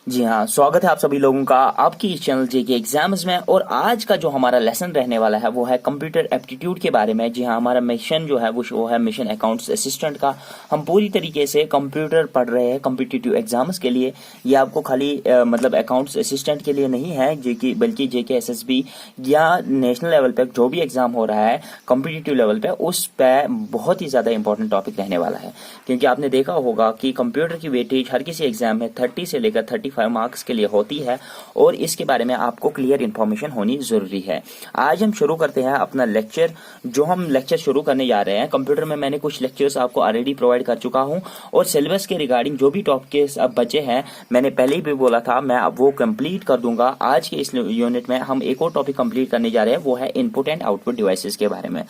जी हाँ, स्वागत है आप सभी लोगों का आपकी इस चैनल जेके एग्जाम्स में। और आज का जो हमारा लेसन रहने वाला है वो है कंप्यूटर एप्टीट्यूड के बारे में। जी हाँ, हमारा मिशन जो है वो है मिशन अकाउंट्स असिस्टेंट का। हम पूरी तरीके से कंप्यूटर पढ़ रहे हैं कॉम्पिटिटिव एग्जाम्स के लिए। ये आपको खाली मतलब अकाउंट्स असिस्टेंट के लिए नहीं है जेके, बल्कि जेके एसएसबी या नेशनल लेवल पे जो भी एग्जाम हो रहा है कॉम्पिटिटिव लेवल पे, उस पर बहुत ही ज्यादा इंपॉर्टेंट टॉपिक रहने वाला है। क्योंकि आपने देखा होगा कि कंप्यूटर की वेटेज हर किसी एग्जाम में 30 से लेकर 35 मार्क्स के लिए होती है, और इसके बारे में आपको क्लियर इन्फॉर्मेशन होनी जरूरी है। आज हम शुरू करते हैं अपना लेक्चर। जो हम लेक्चर शुरू करने जा रहे हैं कंप्यूटर में, मैंने कुछ लेक्चर्स आपको ऑलरेडी प्रोवाइड कर चुका हूं, और सिलेबस के रिगार्डिंग जो भी टॉपिक्स अब बचे हैं, मैंने पहले ही भी बोला था मैं अब वो कंप्लीट कर दूंगा। आज के इस यूनिट में हम एक और टॉपिक कंप्लीट करने जा रहे हैं, वो है इनपुट एंड आउटपुट डिवाइसेस के बारे में।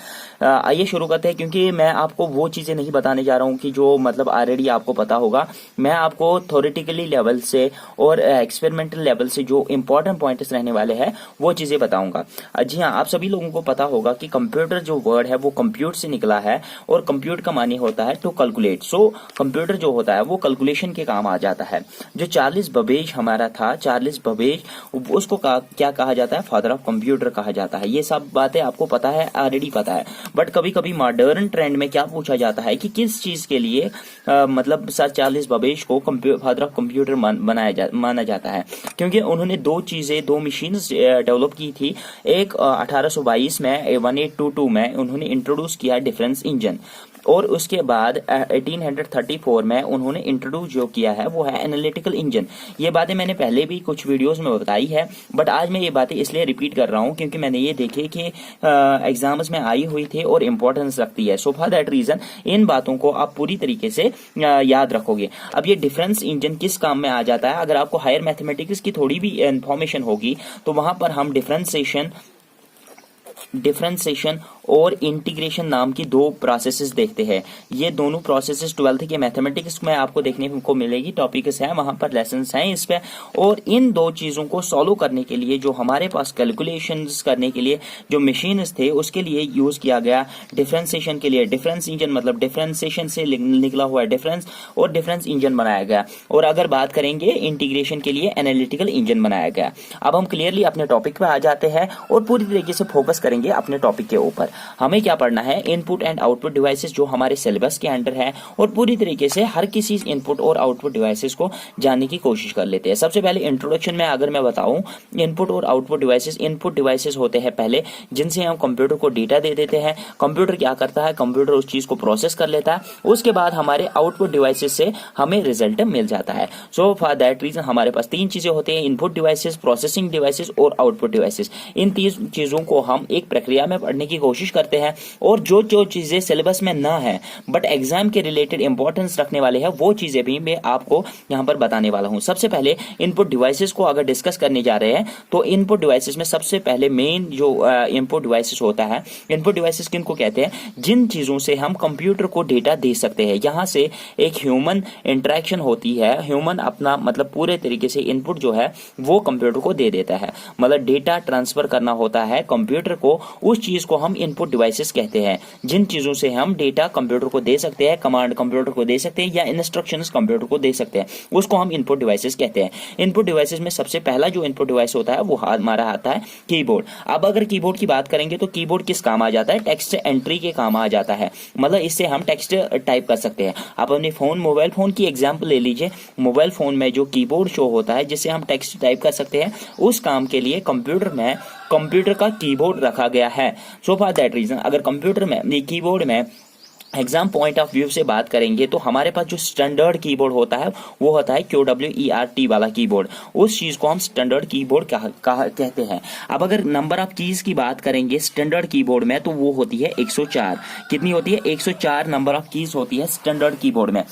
आइए शुरू करते हैं। क्योंकि मैं आपको वो चीजें नहीं बताने जा रहा हूं कि जो मतलब ऑलरेडी आपको पता होगा। मैं आपको थ्योरेटिकली लेवल से और एक्सपेरिमेंटल लेवल से जो इंपॉर्टेंट पॉइंट्स रहने वाले हैं वो चीजें बताऊंगा। जी हाँ, आप सभी लोगों को पता होगा कि कंप्यूटर जो वर्ड है वो कंप्यूट से निकला है, और कंप्यूट का मानी होता है टू कैलकुलेट। सो कंप्यूटर जो होता है वो कैलकुलेशन के काम आ जाता है। जो चार्ल्स बेबेज हमारा था, चार्ल्स बेबेज, उसको क्या कहा जाता है? फादर ऑफ कंप्यूटर कहा जाता है। ये सब बातें आपको पता है, ऑलरेडी पता है। बट कभी कभी मॉडर्न ट्रेंड में क्या पूछा जाता है कि किस चीज के लिए मतलब सर चार्ल्स बेबेज को फादर ऑफ कंप्यूटर माना जाता है? क्योंकि उन्होंने दो मशीन डेवलप की थी। एक 1822 में 1822 में उन्होंने इंट्रोड्यूस किया डिफरेंस इंजन, और उसके बाद 1834 में उन्होंने इंट्रोड्यूस जो किया है वो है एनालिटिकल इंजन। ये बातें मैंने पहले भी कुछ वीडियोस में बताई है, बट आज मैं ये बातें इसलिए रिपीट कर रहा हूँ क्योंकि मैंने ये देखे कि एग्जाम्स में आई हुई थी और इंपॉर्टेंस रखती है। सो फॉर दैट रीजन इन बातों को आप पूरी तरीके से याद रखोगे। अब ये डिफरेंस इंजन किस काम में आ जाता है? अगर आपको हायर मैथमेटिक्स की थोड़ी भी इंफॉर्मेशन होगी तो वहां पर हम डिफरेंशिएशन और इंटीग्रेशन नाम की दो प्रोसेसेस देखते हैं। ये दोनों प्रोसेसेस 12th के मैथमेटिक्स में आपको देखने को मिलेगी, टॉपिक्स है वहां पर, लेसन्स हैं इस पे। और इन दो चीजों को सॉल्व करने के लिए जो हमारे पास कैलकुलेशंस करने के लिए जो मशीन्स थे उसके लिए यूज किया गया डिफरेंशिएशन के लिए डिफरेंस इंजन, मतलब डिफरेंशिएशन से निकला हुआ डिफरेंस, और डिफरेंस इंजन बनाया गया। और अगर बात करेंगे इंटीग्रेशन के लिए एनालिटिकल इंजन बनाया गया। अब हम क्लियरली अपने टॉपिक पे आ जाते हैं और पूरी तरीके से फोकस करेंगे अपने टॉपिक के ऊपर। हमें क्या पढ़ना है? इनपुट एंड आउटपुट डिवाइसेस जो हमारे सिलेबस के अंडर है, और पूरी तरीके से हर किसी इनपुट और आउटपुट डिवाइसेस को जानने की कोशिश कर लेते हैं। सबसे पहले इंट्रोडक्शन में अगर मैं बताऊं, इनपुट और आउटपुट डिवाइसेस, इनपुट डिवाइसेस होते हैं पहले जिनसे हम कंप्यूटर को डेटा दे देते हैं। कंप्यूटर क्या करता है? कंप्यूटर उस चीज को प्रोसेस कर लेता है, उसके बाद हमारे आउटपुट डिवाइसेस से हमें रिजल्ट मिल जाता है। सो फॉर दैट रीजन हमारे पास तीन चीजें होती हैं: इनपुट डिवाइसेस, प्रोसेसिंग डिवाइसेस और आउटपुट डिवाइसेस। इन तीन चीजों को हम एक प्रक्रिया में पढ़ने की कोशिश करते हैं, और जो जो चीजें सिलेबस में ना है बट एग्जाम के रिलेटेड इंपॉर्टेंस रखने वाले हैं वो चीजें भी मैं आपको यहां पर बताने वाला हूं। सबसे पहले इनपुट डिवाइसेस को अगर डिस्कस करने जा रहे हैं तो इनपुट डिवाइसेस में सबसे पहले मेन जो इनपुट डिवाइसेस होता है, इनपुट डिवाइसेस किनको कहते हैं? जिन चीजों से हम कंप्यूटर को डेटा दे सकते हैं। यहां से एक ह्यूमन इंटरेक्शन होती है, ह्यूमन अपना मतलब पूरे तरीके से इनपुट जो है वो कंप्यूटर को दे देता है, मतलब डेटा ट्रांसफर करना होता है कंप्यूटर को। उस चीज को हम इनपुट डिवाइसेस कहते हैं। जिन चीजों से हम डेटा कंप्यूटर को दे सकते हैं, कमांड कंप्यूटर को दे सकते हैं या इंस्ट्रक्शंस कंप्यूटर को दे सकते हैं, उसको हम इनपुट डिवाइसेस कहते हैं। इनपुट डिवाइसेस में सबसे पहला जो इनपुट डिवाइस होता है वो हमारा आता है कीबोर्ड। अब अगर कीबोर्ड की बात करेंगे तो कीबोर्ड किस काम आ जाता है? टेक्स्ट एंट्री के काम आ जाता है, मतलब इससे हम टेक्स्ट टाइप कर सकते हैं। आप अपने फोन, मोबाइल फोन की एग्जांपल ले लीजिए। मोबाइल फोन में जो कीबोर्ड शो होता है जिससे हम टेक्स्ट टाइप कर सकते हैं, उस काम के लिए कंप्यूटर का कीबोर्ड रखा गया है। सो फॉर दैट रीजन अगर कंप्यूटर में कीबोर्ड में एग्जाम पॉइंट ऑफ व्यू से बात करेंगे तो हमारे पास जो स्टैंडर्ड कीबोर्ड होता है वो होता है QWERT वाला कीबोर्ड। उस चीज को हम स्टैंडर्ड कीबोर्ड कहते हैं। अब अगर नंबर ऑफ कीज की बात करेंगे स्टैंडर्ड कीबोर्ड में तो वो होती है 104। कितनी होती है? 104 नंबर ऑफ कीज होती है स्टैंडर्ड कीबोर्ड में।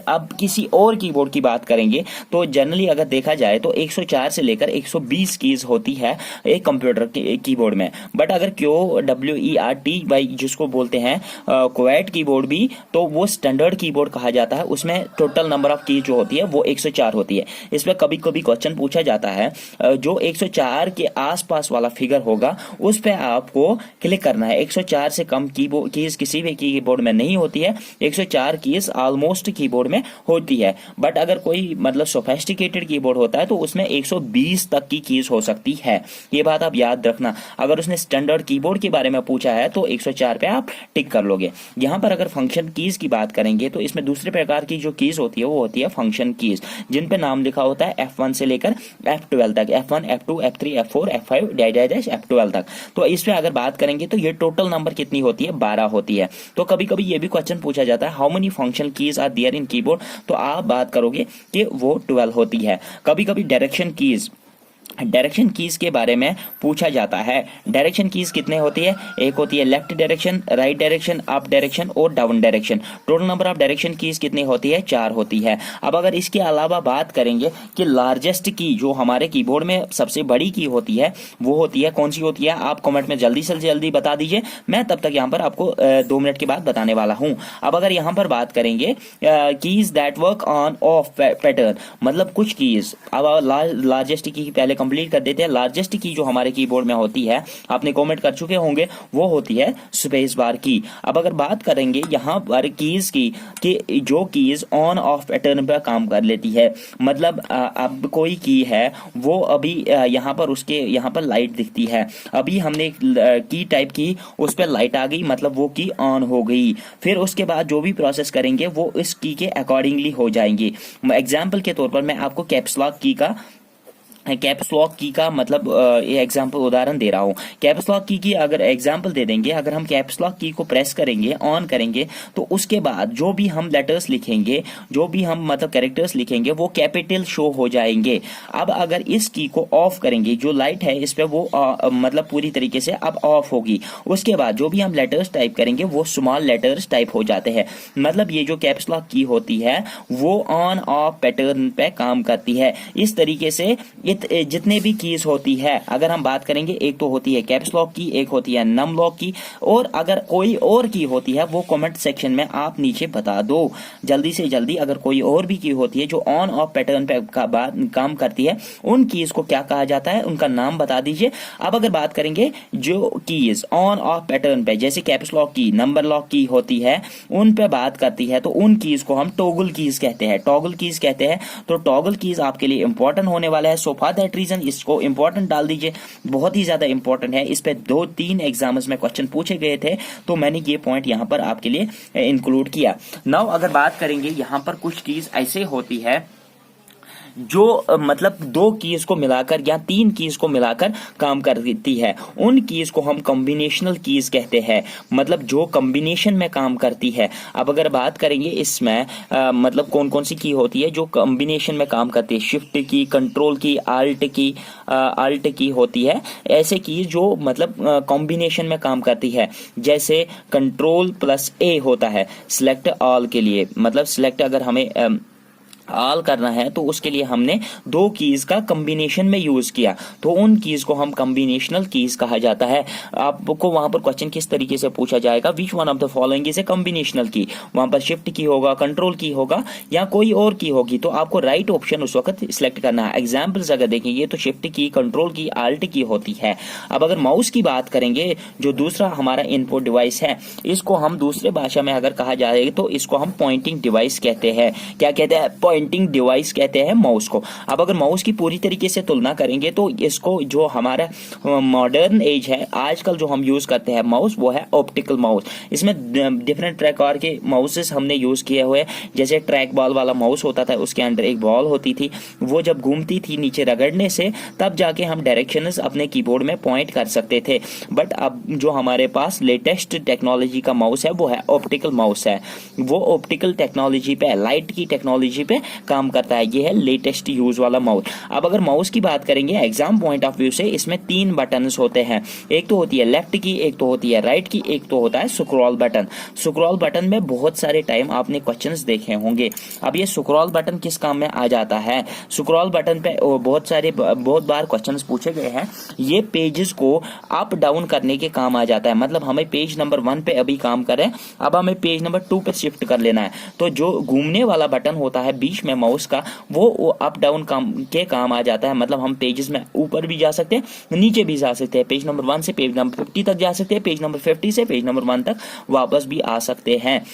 अब किसी और कीबोर्ड की बात करेंगे तो जनरली अगर देखा जाए तो 104 से लेकर 120 कीज होती है एक कंप्यूटर कीबोर्ड में। बट अगर QWERT जिसको बोलते हैं क्वैट कीबोर्ड भी तो वो स्टैंडर्ड कीबोर्ड कहा जाता है, उसमें टोटल नंबर ऑफ की जो होती है वो 104 होती है। इस पर कभी कभी क्वेश्चन पूछा जाता है, जो 104 के आसपास वाला फिगर होगा उस पे आपको क्लिक करना है। 104 से कम कीज किसी भी कीबोर्ड में नहीं होती है, 104 कीज ऑलमोस्ट कीबोर्ड में होती है। बट अगर कोई मतलब सोफिस्टिकेटेड कीबोर्ड होता है तो उसमें 120 तक की कीज हो सकती है, ये बात आप याद रखना। अगर उसने स्टैंडर्ड कीबोर्ड के बारे में पूछा है तो 104 पे आप टिक कर लोगे। यहाँ पर अगर फंक्शन कीज की बात करेंगे तो इसमें दूसरे प्रकार की जो कीज होती है वो होती है फंक्शन कीज, जिन पे नाम लिखा होता है F1 से लेकर F12 तक, F1 F2 F3 F4 F5 F12 तक। तो इस पे अगर बात करेंगे तो ये टोटल नंबर कितनी होती है, 12 होती है। तो कभी कभी ये भी क्वेश्चन पूछा जाता है how many function keys are there in keyboard, तो आप बात करोगे कि वो 12 होती है। कभी कभी डायरेक्शन कीज के बारे में पूछा जाता है। डायरेक्शन कीज कितने होती है, एक होती है left direction, right direction, up direction और down direction. Total number of direction keys कितनी होती है, 4 होती है। अब अगर इसके अलावा बात करेंगे कि लार्जेस्ट की जो हमारे कीबोर्ड में सबसे बड़ी की होती है वो होती है, कौन सी होती है, आप कमेंट में जल्दी से जल्दी बता दीजिए, मैं तब तक यहाँ पर आपको 2 मिनट के बाद बताने वाला हूँ। अब अगर यहाँ पर बात करेंगे keys that work on off pattern, मतलब कुछ कीज, अब लार्जेस्ट की पहले कंप्लीट कर देते हैं। लार्जेस्ट की जो हमारे कीबोर्ड में होती है, आपने कमेंट कर चुके होंगे, वो होती है स्पेस बार की। अब अगर बात करेंगे यहाँ पर कीज की कि जो कीज ऑन ऑफ पैटर्न पर काम कर लेती है, मतलब अब कोई की है वो अभी यहाँ पर उसके यहाँ पर लाइट दिखती है, अभी हमने की टाइप की उस पर लाइट आ गई, मतलब वो की ऑन हो गई। फिर उसके बाद जो भी प्रोसेस करेंगे वो इस की के अकॉर्डिंगली हो जाएंगी। एग्जाम्पल के तौर पर मैं आपको कैप्स लॉक की का मतलब ये एग्जांपल उदाहरण दे रहा हूँ। कैप्स लॉक की अगर एग्जांपल दे देंगे, अगर हम कैप्स लॉक की को प्रेस करेंगे, ऑन करेंगे, तो उसके बाद जो भी हम लेटर्स लिखेंगे, जो भी हम मतलब कैरेक्टर्स लिखेंगे वो कैपिटल शो हो जाएंगे। अब अगर इस की को ऑफ करेंगे, जो लाइट है इस पे वो मतलब पूरी तरीके से अब ऑफ होगी, उसके बाद जो भी हम लेटर्स टाइप करेंगे वो स्मॉल लेटर्स टाइप हो जाते हैं। मतलब ये जो कैप्स लॉक की होती है वो ऑन ऑफ पैटर्न पे काम करती है। इस तरीके से जितने भी कीज होती है, अगर हम बात करेंगे, एक तो होती है कैप्स लॉक की, एक होती है नम लॉक की, और अगर कोई और की होती है वो कमेंट सेक्शन में आप नीचे बता दो जल्दी से जल्दी। अगर कोई और भी की होती है जो ऑन ऑफ पैटर्न पे काम करती है, उन कीज को क्या कहा जाता है, उनका नाम बता दीजिए। अब अगर बात करेंगे जो कीज ऑन ऑफ पैटर्न पे, जैसे कैप्स लॉक की, नंबर लॉक की होती है, उन पे बात करती है, तो उन कीज को हम टॉगल कीज कहते हैं, टॉगल कीज कहते हैं। तो टॉगल कीज आपके लिए इंपॉर्टेंट होने वाला है, सो फॉर दैट रीजन इसको इंपॉर्टेंट डाल दीजिए, बहुत ही ज्यादा इंपॉर्टेंट है। इस पे 2-3 एग्जाम्स में क्वेश्चन पूछे गए थे, तो मैंने ये पॉइंट यहाँ पर आपके लिए इंक्लूड किया। नाउ अगर बात करेंगे, यहाँ पर कुछ कीज ऐसे होती है जो मतलब 2 कीज को मिलाकर या 3 कीज को मिलाकर काम करती है, उन कीज को हम कॉम्बिनेशनल कीज कहते हैं, मतलब जो कॉम्बिनेशन में काम करती है। अब अगर बात करेंगे इसमें मतलब कौन कौन सी की होती है जो कॉम्बिनेशन में काम करती है, शिफ्ट की, कंट्रोल की, आल्ट की होती है, ऐसे की जो मतलब कॉम्बिनेशन में काम करती है। जैसे कंट्रोल प्लस ए होता है सिलेक्ट ऑल के लिए, मतलब सिलेक्ट अगर हमें ऑल करना है तो उसके लिए हमने 2 कीज का कॉम्बिनेशन में यूज किया, तो उन कीज को हम कॉम्बिनेशनल कीज कहा जाता है। आपको वहां पर क्वेश्चन किस तरीके से पूछा जाएगा, which one of the following is a combinational की, वहां पर शिफ्ट की होगा, कंट्रोल की होगा या कोई और की होगी, तो आपको राइट ऑप्शन उस वक्त सिलेक्ट करना है। एग्जाम्पल्स अगर देखेंगे तो शिफ्ट की, कंट्रोल की, आल्ट की होती है। अब अगर माउस की बात करेंगे, जो दूसरा हमारा इनपुट डिवाइस है, इसको हम दूसरे भाषा में अगर कहा जाए तो इसको हम पॉइंटिंग डिवाइस कहते हैं। क्या कहते हैं, पॉइंटिंग डिवाइस कहते हैं माउस को। अब अगर माउस की पूरी तरीके से तुलना करेंगे तो इसको जो हमारा मॉडर्न एज है, आजकल जो हम यूज करते हैं माउस, वो है ऑप्टिकल माउस। इसमें डिफरेंट प्रकार के माउसेस हमने यूज किए हुए, जैसे ट्रैक बॉल वाला माउस होता था, उसके अंदर एक बॉल होती थी, वो जब घूमती थी नीचे रगड़ने से तब जाके हम डायरेक्शंस अपने कीबोर्ड में पॉइंट कर सकते थे। बट अब जो हमारे पास लेटेस्ट टेक्नोलॉजी का माउस है वो है ऑप्टिकल माउस है। वो ऑप्टिकल टेक्नोलॉजी पे, लाइट की टेक्नोलॉजी पे काम करता है। ये है लेटेस्ट यूज वाला माउस। अब अगर माउस की बात करेंगे एग्जाम पॉइंट ऑफ व्यू से, इसमें 3 बटन्स होते हैं। एक तो होती है लेफ्ट की, एक तो होती है राइट की, एक तो होता है स्क्रॉल बटन। स्क्रॉल बटन में बहुत सारे टाइम आपने क्वेश्चंस देखे होंगे। अब ये स्क्रॉल बटन किस काम में आ जाता है? स्क्रॉल बटन पे बहुत बार क्वेश्चंस पूछे गए हैं। ये पेजेस को अप डाउन करने के काम आ जाता है। मतलब हमें पेज नंबर 1 पे अभी काम करें, अब हमें पेज नंबर 2 पे शिफ्ट कर लेना है, तो जो घूमने वाला बटन होता है बीच में माउस का, वो अप डाउन काम आ जाता है। मतलब हम पेजेस में ऊपर भी जा सकते हैं, नीचे भी जा सकते हैं। पेज नंबर 1 से पेज नंबर 50 तक जा सकते हैं, पेज नंबर 50 से पेज नंबर 1 तक वापस भी आ सकते हैं।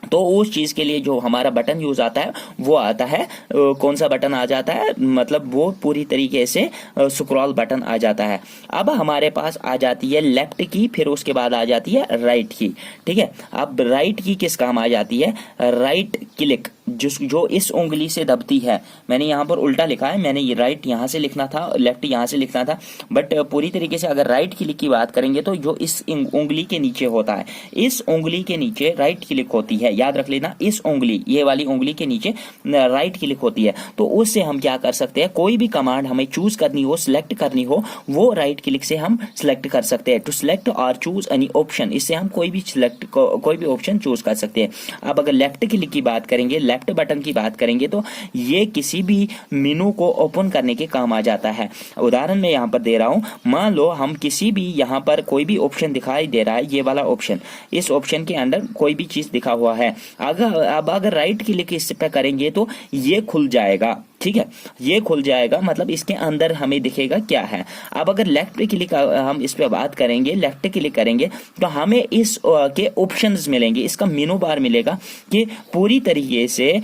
तो उस चीज के लिए जो हमारा बटन यूज आता है वो आता है, कौन सा बटन आ जाता है? मतलब वो पूरी तरीके से स्क्रॉल बटन आ जाता है। अब हमारे पास आ जाती है लेफ्ट की, फिर उसके बाद आ जाती है राइट की। ठीक है, अब राइट की किस काम आ जाती है? राइट क्लिक जो इस उंगली से दबती है। मैंने यहाँ पर उल्टा लिखा है, मैंने ये राइट यहाँ से लिखना था, लेफ्ट यहाँ से लिखना था, बट पूरी तरीके से अगर राइट क्लिक की बात करेंगे तो जो इस उंगली के नीचे होता है, इस उंगली के नीचे राइट क्लिक होती है। याद रख लेना, इस उंगली, ये वाली उंगली के नीचे राइट क्लिक होती है। तो उससे हम क्या कर सकते हैं? कोई भी कमांड हमें चूज करनी हो, सिलेक्ट करनी हो, वो राइट क्लिक से हम सिलेक्ट कर सकते हैं। टू सिलेक्ट और चूज एनी ऑप्शन, इससे हम कोई भी ऑप्शन चूज कर सकते हैं। अब अगर लेफ्ट क्लिक की बात करेंगे, लेफ्ट बटन की बात करेंगे, तो ये किसी भी मेनू को ओपन करने के काम आ जाता है। उदाहरण मैं यहाँ पर दे रहा हूँ, मान लो हम किसी भी यहाँ पर कोई भी ऑप्शन दिखाई दे रहा है, ये वाला ऑप्शन, इस ऑप्शन के अंदर कोई भी चीज दिखा हुआ है, अगर राइट क्लिक इस पे करेंगे तो ये खुल जाएगा। ठीक है, ये खुल जाएगा, मतलब इसके अंदर हमें दिखेगा क्या है। अब अगर लेफ्ट क्लिक हम इस पे बात करेंगे, लेफ्ट क्लिक करेंगे तो हमें इस के ऑप्शंस मिलेंगे, इसका मेनू बार मिलेगा कि पूरी तरीके से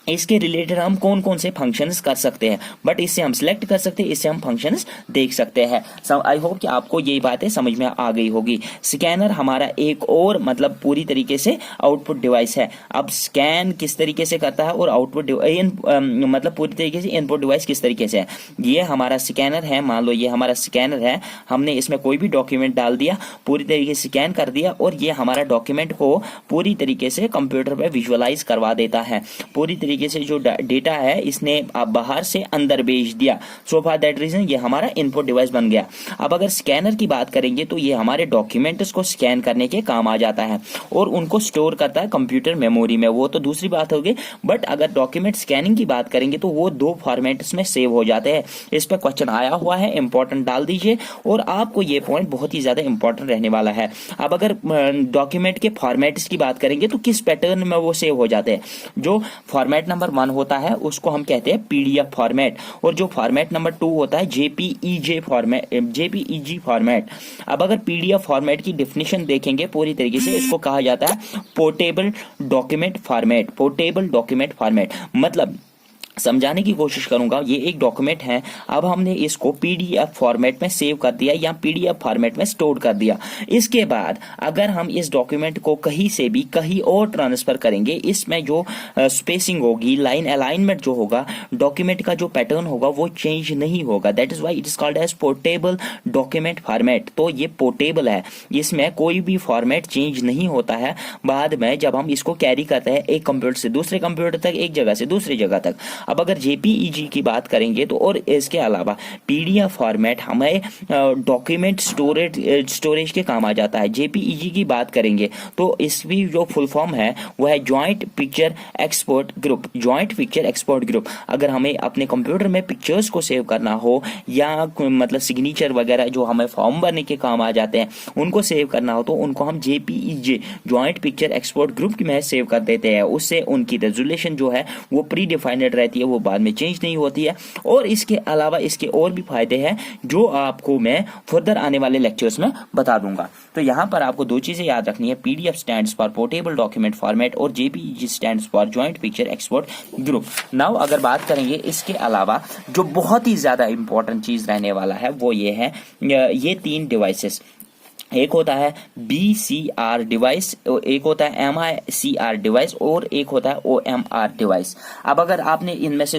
इसके रिलेटेड हम कौन कौन से फंक्शंस कर सकते हैं। बट इससे हम सिलेक्ट कर सकते हैं, इससे हम फंक्शंस देख सकते हैं। आई होप कि आपको ये बातें समझ में आ गई होगी। स्कैनर हमारा एक और मतलब पूरी तरीके से आउटपुट डिवाइस है। अब स्कैन किस तरीके से करता है और आउटपुट मतलब पूरी तरीके से इनपुट डिवाइस किस तरीके से है। ये हमारा स्कैनर है, मान लो ये हमारा स्कैनर है, हमने इसमें कोई भी डॉक्यूमेंट डाल दिया, पूरी तरीके से स्कैन कर दिया, और ये हमारा डॉक्यूमेंट को पूरी तरीके से कंप्यूटर पे विजुअलाइज करवा देता है। पूरी तरीके से जो डेटा है इसने बाहर से अंदर भेज दिया। सो फॉर दैट रीजन ये हमारा इनपुट डिवाइस बन गया। अब अगर स्कैनर की बात करेंगे तो ये हमारे डॉक्यूमेंट्स को स्कैन करने के काम आ जाता है और उनको स्टोर करता है कंप्यूटर मेमोरी में, वो तो दूसरी बात होगी। बट अगर डॉक्यूमेंट स्कैनिंग की बात करेंगे तो वो 2 फॉर्मेट्स में सेव हो जाते हैं। इस पर क्वेश्चन आया हुआ है, इंपॉर्टेंट डाल दीजिए, और आपको ये पॉइंट बहुत ही ज्यादा इंपॉर्टेंट रहने वाला है। अब अगर डॉक्यूमेंट के फॉर्मेट्स की बात करेंगे तो किस पैटर्न में वो सेव हो जाते हैं। जो फॉर्मेट नंबर 1 होता है उसको हम कहते हैं पीडीएफ फॉर्मेट, और जो फॉर्मेट नंबर 2 होता है जेपीईजी फॉर्मेट। अब अगर पीडीएफ फॉर्मेट की डेफिनेशन देखेंगे पूरी तरीके से, इसको कहा जाता है portable document format. Portable document format मतलब, समझाने की कोशिश करूंगा, ये एक डॉक्यूमेंट है, अब हमने इसको पीडीएफ फॉर्मेट में सेव कर दिया या पीडीएफ फॉर्मेट में स्टोर कर दिया। इसके बाद अगर हम इस डॉक्यूमेंट को कहीं से भी कहीं और ट्रांसफर करेंगे, इसमें जो स्पेसिंग होगी, लाइन अलाइनमेंट जो होगा, डॉक्यूमेंट का जो पैटर्न होगा वो चेंज नहीं होगा। That is why it is called as portable document format. तो ये पोर्टेबल है, इसमें कोई भी फॉर्मेट चेंज नहीं होता है। बाद में जब हम इसको कैरी करते हैं एक कंप्यूटर से दूसरे कंप्यूटर तक, एक जगह से दूसरी जगह तक। अब अगर जेपीईजी की बात करेंगे तो, और इसके अलावा पीडीएफ फॉर्मेट हमें डॉक्यूमेंट स्टोरेज के काम आ जाता है। जेपीईजी की बात करेंगे तो इसकी जो फुल फॉर्म है वो है joint picture export group. Joint picture export group, अगर हमें अपने कंप्यूटर में पिक्चर्स को सेव करना हो या मतलब सिग्नेचर वगैरह जो हमें फॉर्म भरने के काम आ जाते हैं उनको सेव करना हो, तो उनको हम JPEG joint picture export group में सेव कर देते हैं। उससे उनकी रेजोल्यूशन जो है वो प्री डिफाइंड रहती है, वो बाद में चेंज नहीं होती है। और इसके अलावा इसके और भी फायदे हैं जो आपको मैं फर्दर आने वाले लेक्चर्स में बता दूंगा। तो यहाँ पर आपको 2 चीजें याद रखनी है, PDF stands for portable document format और JPEG stands for joint picture export group. Now अगर बात करेंगे इसके अलावा जो बहुत ही ज्यादा इंपॉर्टेंट चीज रहने वाला है वो ये है, ये 3 डिवाइसेस। एक होता है BCR डिवाइस, एक होता है MICR डिवाइस और एक होता है OMR डिवाइस। अब अगर आपने इनमें से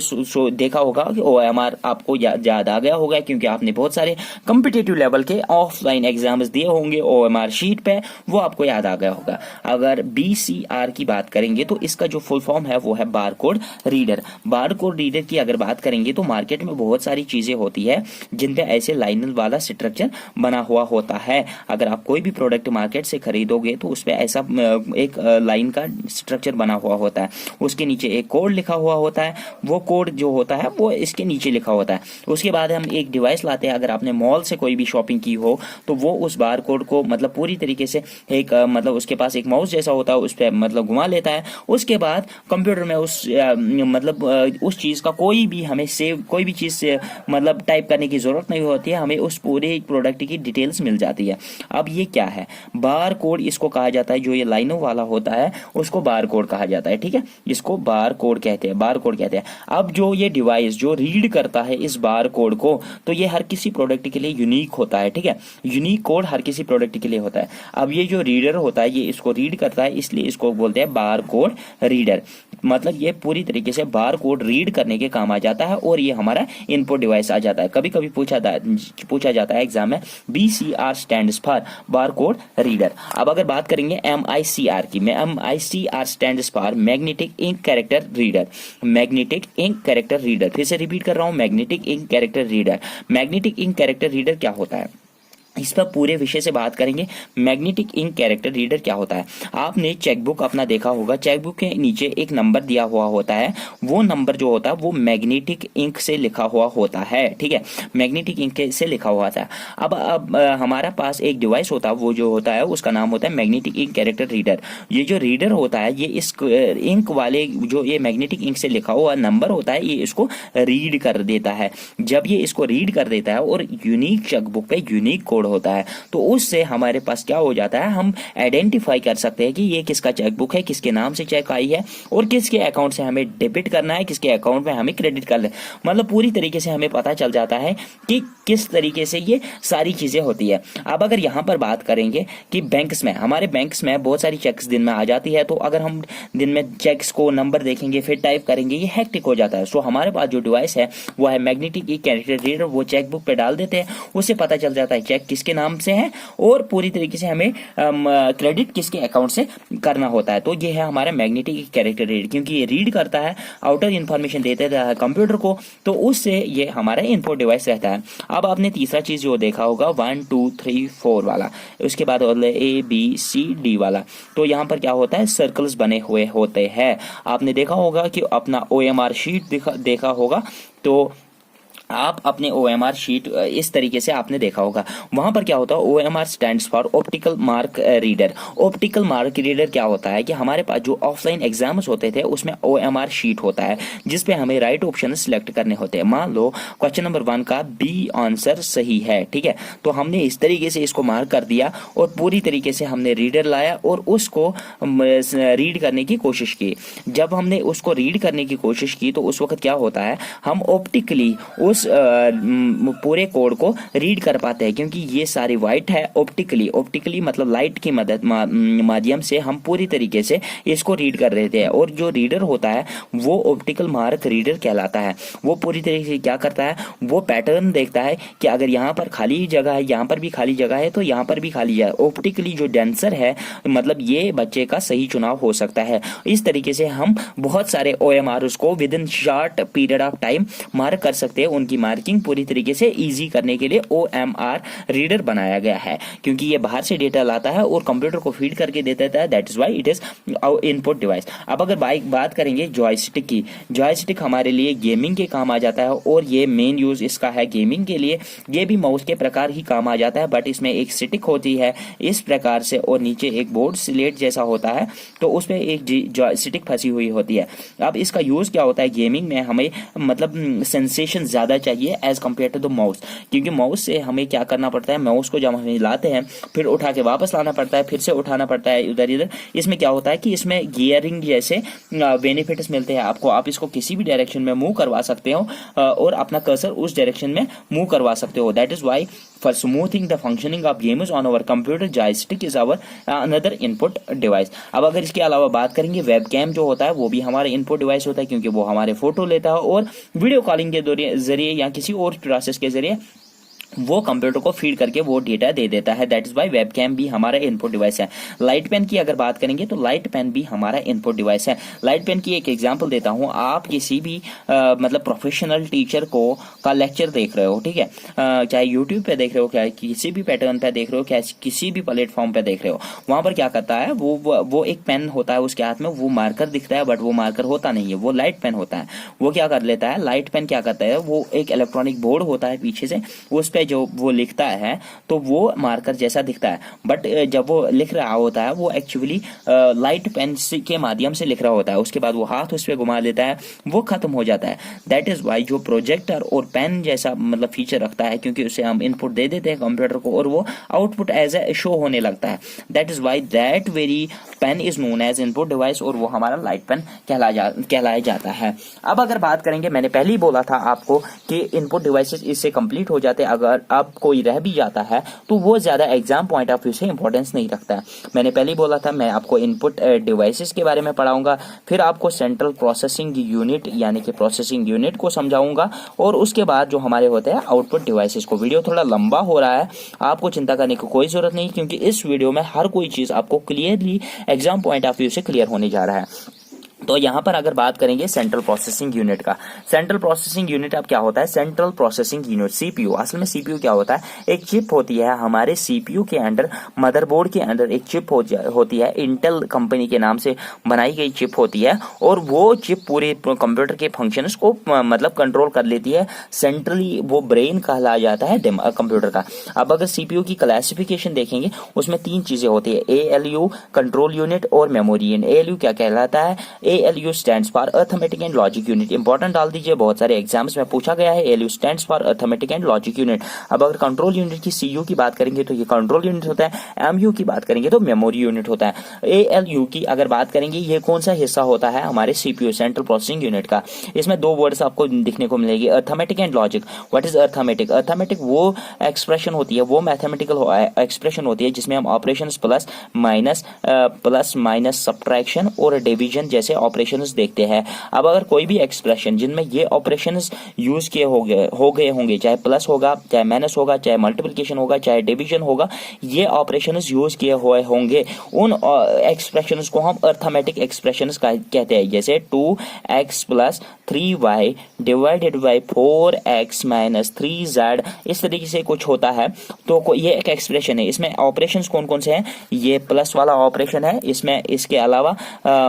देखा होगा कि OMR आपको याद आ गया होगा क्योंकि आपने बहुत सारे कॉम्पिटिटिव लेवल के ऑफलाइन एग्जाम्स दिए होंगे OMR शीट पे, वो आपको याद आ गया होगा। अगर BCR की बात करेंगे तो इसका जो फुल फॉर्म है वो है बारकोड रीडर। बारकोड रीडर की अगर बात करेंगे तो मार्केट में बहुत सारी चीजें होती है जिन पे ऐसे लाइन वाला स्ट्रक्चर बना हुआ होता है। अगर आप कोई भी प्रोडक्ट मार्केट से खरीदोगे तो उसपे ऐसा एक लाइन का स्ट्रक्चर बना हुआ होता है, उसके नीचे एक कोड लिखा हुआ होता है, वो कोड जो होता है वो इसके नीचे लिखा होता है। उसके बाद हम एक डिवाइस लाते हैं, अगर आपने मॉल से कोई भी शॉपिंग की हो तो वो उस बार कोड को मतलब पूरी तरीके से एक मतलब उसके पास एक माउस जैसा होता है, उस पर मतलब घुमा लेता है। उसके बाद कंप्यूटर में उस मतलब उस चीज का कोई भी हमें सेव कोई भी चीज से मतलब टाइप करने की जरूरत नहीं होती है, हमें उस पूरे प्रोडक्ट की डिटेल्स मिल जाती है। अब ये क्या है, बार कोड इसको कहा जाता है, जो ये लाइनों वाला होता है उसको बार कोड कहा जाता है, ठीक है, इसको बार कोड कहते हैं, बार कोड कहते हैं। अब जो ये डिवाइस जो रीड करता है इस बार कोड को, तो ये हर किसी प्रोडक्ट के लिए यूनिक होता है, ठीक है, यूनिक कोड हर किसी प्रोडक्ट के लिए होता है। अब ये जो रीडर होता है ये इसको रीड करता है, इसलिए इसको बोलते हैं बार कोड रीडर। मतलब ये पूरी तरीके से बार कोड रीड करने के काम आ जाता है और ये हमारा इनपुट डिवाइस आ जाता है। कभी कभी पूछा जाता है एग्जाम में, BCR stands for bar code reader. अब अगर बात करेंगे MICR की, MICR stands for magnetic ink character reader. Magnetic ink character reader, फिर से रिपीट कर रहा हूं, magnetic ink character reader. Magnetic ink character reader क्या होता है, इस पर पूरे विषय से बात करेंगे। मैग्नेटिक इंक कैरेक्टर रीडर क्या होता है, आपने चेकबुक अपना देखा होगा, चेकबुक के नीचे एक नंबर दिया हुआ होता है, वो नंबर जो होता है वो मैग्नेटिक इंक से लिखा हुआ होता है, ठीक है, मैग्नेटिक इंक से लिखा हुआ था। अब हमारा पास एक डिवाइस होता है, वो जो होता है उसका नाम होता है मैग्नेटिक इंक कैरेक्टर रीडर। ये जो रीडर होता है ये इस इंक वाले जो ये मैग्नेटिक इंक से लिखा हुआ नंबर होता है ये इसको रीड कर देता है। जब ये इसको रीड कर देता है और यूनिक चेकबुक पे यूनिक कोड होता है तो उससे हमारे पास क्या हो जाता है, हम आइडेंटिफाई कर सकते हैं कि ये किसका चेकबुक है, किसके नाम से चेक आई है और किसके अकाउंट से हमें डेबिट करना है, किसके अकाउंट में हमें क्रेडिट करना है। मतलब पूरी तरीके से हमें पता चल जाता है कि किस तरीके से ये सारी चीजें होती है। अब अगर यहाँ पर बात करेंगे कि बैंक्स में, हमारे बैंक्स में बहुत सारी चेक्स दिन में आ जाती है, तो अगर हम दिन में चेक्स को नंबर देखेंगे फिर टाइप करेंगे, ये हेक्टिक हो जाता है। सो हमारे पास जो डिवाइस है वो है मैग्नेटिक कैरेक्टर रीडर, वो चेकबुक पे डाल देते हैं, उससे पता चल जाता है चेक किसके नाम से है और पूरी तरीके से हमें क्रेडिट किसके अकाउंट से करना होता है। तो ये है हमारा मैग्नेटिक कैरेक्टर रीड, क्योंकि ये रीड करता है, आउटर इंफॉर्मेशन देता है कंप्यूटर को, तो उससे ये हमारा इनपुट डिवाइस रहता है। अब आपने तीसरा चीज जो देखा होगा 1 2 3 4 वाला, उसके बाद ABCD वाला, तो यहाँ पर क्या होता है, सर्कल्स बने हुए होते हैं। आपने देखा होगा कि अपना OMR शीट देखा होगा, तो आप अपने OMR शीट इस तरीके से आपने देखा होगा, वहां पर क्या होता है, OMR stands for optical mark reader. Optical mark reader क्या होता है कि हमारे पास जो ऑफलाइन एग्जाम्स होते थे उसमें OMR शीट होता है जिसपे हमें राइट ऑप्शन सिलेक्ट करने होते हैं। मान लो क्वेश्चन नंबर 1 का B आंसर सही है, ठीक है, तो हमने इस तरीके से इसको मार्क कर दिया और पूरी तरीके से हमने रीडर लाया और उसको रीड करने की कोशिश की। जब हमने उसको रीड करने की कोशिश की तो उस वक्त क्या होता है, हम ऑप्टिकली उस पूरे कोड को रीड कर पाते हैं, क्योंकि ये सारी व्हाइट है। ऑप्टिकली मतलब लाइट की मदद माध्यम से हम पूरी तरीके से इसको रीड कर रहे थे, और जो रीडर होता है वो ऑप्टिकल मार्क रीडर कहलाता है। वो पूरी तरीके से क्या करता है, वो पैटर्न देखता है कि अगर यहाँ पर खाली जगह है, यहाँ पर भी खाली जगह है, तो यहाँ पर भी खाली जगह। ऑप्टिकली जो डेंसर है, मतलब ये बच्चे का सही चुनाव हो सकता है। इस तरीके से हम बहुत सारे OMR को with in short period of time mark कर सकते हैं। की मार्किंग पूरी तरीके से इजी करने के लिए OMR रीडर बनाया गया है, क्योंकि ये बाहर से डेटा लाता है और कंप्यूटर को फीड करके देता है, that is why it is our input device. अब अगर बात करेंगे जॉयस्टिक की, जॉयस्टिक हमारे लिए गेमिंग के काम आ जाता है और ये मेन यूज इसका है गेमिंग के लिए। ये भी माउस के प्रकार ही काम आ जाता है, बट इसमें एक स्टिक होती है इस प्रकार से और नीचे एक बोर्ड स्लेट जैसा होता है, तो उसमें एक जॉयस्टिक फंसी हुई होती है। अब इसका यूज क्या होता है, गेमिंग में हमें मतलब सेंसेशन ज्यादा ज़्यादा चाहिए as compare to the mouse, क्योंकि माउस से हमें क्या करना पड़ता है, माउस को जब हम हिलाते हैं फिर उठा के वापस लाना पड़ता है, फिर से उठाना पड़ता है इधर इधर। इसमें क्या होता है कि इसमें गियरिंग जैसे बेनिफिट्स मिलते हैं आपको, आप इसको किसी भी डायरेक्शन में मूव करवा सकते हो और अपना कर्सर उस डायरेक्शन में मूव करवा सकते हो। That is why for smoothing the functioning of games on our computer, joystick is our another input device। अब अगर इसके अलावा बात करेंगे, वेबकैम जो होता है वो भी हमारा इनपुट डिवाइस होता है, क्योंकि वो हमारे फोटो लेता है और वीडियो कॉलिंग के जरिए या किसी और प्रोसेस के जरिए वो कंप्यूटर को फीड करके वो डेटा दे देता है। दैट इज वाई वेबकैम भी हमारा इनपुट डिवाइस है। लाइट पेन की अगर बात करेंगे तो लाइट पेन भी हमारा इनपुट डिवाइस है। लाइट पेन की एक एग्जांपल देता हूं, आप किसी भी मतलब प्रोफेशनल टीचर को का लेक्चर देख रहे हो, ठीक है, चाहे यूट्यूब पे देख रहे हो, क्या किसी भी पैटर्न पे देख रहे हो, क्या किसी भी प्लेटफॉर्म पे देख रहे हो, वहां पर क्या करता है वो एक पेन होता है उसके हाथ में, वो मार्कर दिखता है बट वो मार्कर होता नहीं है, वो लाइट पेन होता है। वो क्या कर लेता है, लाइट पेन क्या करता है, वो एक इलेक्ट्रॉनिक बोर्ड होता है पीछे से, उस पे जो वो लिखता है तो वो मार्कर जैसा दिखता है, बट जब वो लिख रहा होता है वो एक्चुअली लाइट पेन के माध्यम से लिख रहा होता है। उसके बाद वो हाथ उस पर घुमा देता है, वो खत्म हो जाता है। दैट इज वाई जो प्रोजेक्टर और पेन जैसा मतलब फीचर रखता है, क्योंकि उसे हम इनपुट दे देते हैं कंप्यूटर को और वो आउटपुट एज ए शो होने लगता है। That is why that very pen is known as input device और वो हमारा लाइट पेन कहलाया जाता है। अब अगर बात करेंगे, मैंने पहले ही बोला था आपको कि इनपुट डिवाइसेस इससे कंप्लीट हो जाते हैं, अगर अब कोई रह भी जाता है तो वो ज्यादा एग्जाम पॉइंट ऑफ व्यू से इंपॉर्टेंस नहीं रखता है। मैंने पहले ही बोला था मैं आपको इनपुट डिवाइसेस के बारे में पढ़ाऊंगा, फिर आपको सेंट्रल प्रोसेसिंग यूनिट यानी कि प्रोसेसिंग यूनिट को समझाऊंगा और उसके बाद जो हमारे होते हैं आउटपुट डिवाइसेस को। वीडियो थोड़ा लंबा हो रहा है, आपको चिंता करने की कोई जरूरत नहीं, क्योंकि इस वीडियो में हर कोई चीज आपको clearly exam point of view से क्लियर होने जा रहा है। तो यहां पर अगर बात करेंगे सेंट्रल प्रोसेसिंग यूनिट का, सेंट्रल प्रोसेसिंग यूनिट अब क्या होता है, सेंट्रल प्रोसेसिंग यूनिट सीपीयू। असल में सीपीयू क्या होता है, एक चिप होती है हमारे सीपीयू के अंदर, मदरबोर्ड के अंदर एक चिप होती है, इंटेल कंपनी के नाम से बनाई गई चिप होती है और वो चिप पूरे कंप्यूटर के फंक्शंस को मतलब कंट्रोल कर लेती है। सेंट्रली वो ब्रेन कहलाया जाता है कंप्यूटर का। अब अगर सीपीयू की क्लासिफिकेशन देखेंगे उसमें तीन चीजें होती है, एएलयू, कंट्रोल यूनिट और मेमोरी यूनिट। एएलयू क्या कहलाता है, ALU stands for arithmetic and logic unit. Important डाल दीजिए, बहुत सारे एग्जाम्स में पूछा गया है। ALU stands for arithmetic and logic unit. अब अगर कंट्रोल यूनिट की CU की बात करेंगे तो ये कंट्रोल यूनिट होता है। MU की बात करेंगे तो मेमोरी यूनिट होता है। ALU की अगर बात करेंगे, ये कौन सा हिस्सा होता है हमारे CPU सेंट्रल प्रोसेसिंग यूनिट का। इसमें दो वर्ड्स आपको दिखने को मिलेगी, arithmetic and logic. What is arithmetic, arithmetic वो एक्सप्रेशन होती है, वो मैथमेटिकल एक्सप्रेशन होती है जिसमें हम ऑपरेशंस प्लस माइनस सब्ट्रैक्शन और डिवीजन जैसे ऑपरेशंस देखते हैं। अब अगर कोई भी एक्सप्रेशन जिनमें ये ऑपरेशंस यूज किए हो गए होंगे, चाहे प्लस होगा, चाहे माइनस होगा, चाहे मल्टीप्लिकेशन होगा, चाहे डिवीजन होगा, ये ऑपरेशंस यूज किए हुए होंगे, उन एक्सप्रेशंस को हम अर्थमेटिक एक्सप्रेशंस कहते हैं। जैसे 2x plus 3y divided by 4x minus 3z, इस तरीके से कुछ होता है। तो ये एक एक्सप्रेशन है, इसमें ऑपरेशंस कौन कौन से हैं, ये प्लस वाला ऑपरेशन है, इसमें इसके अलावा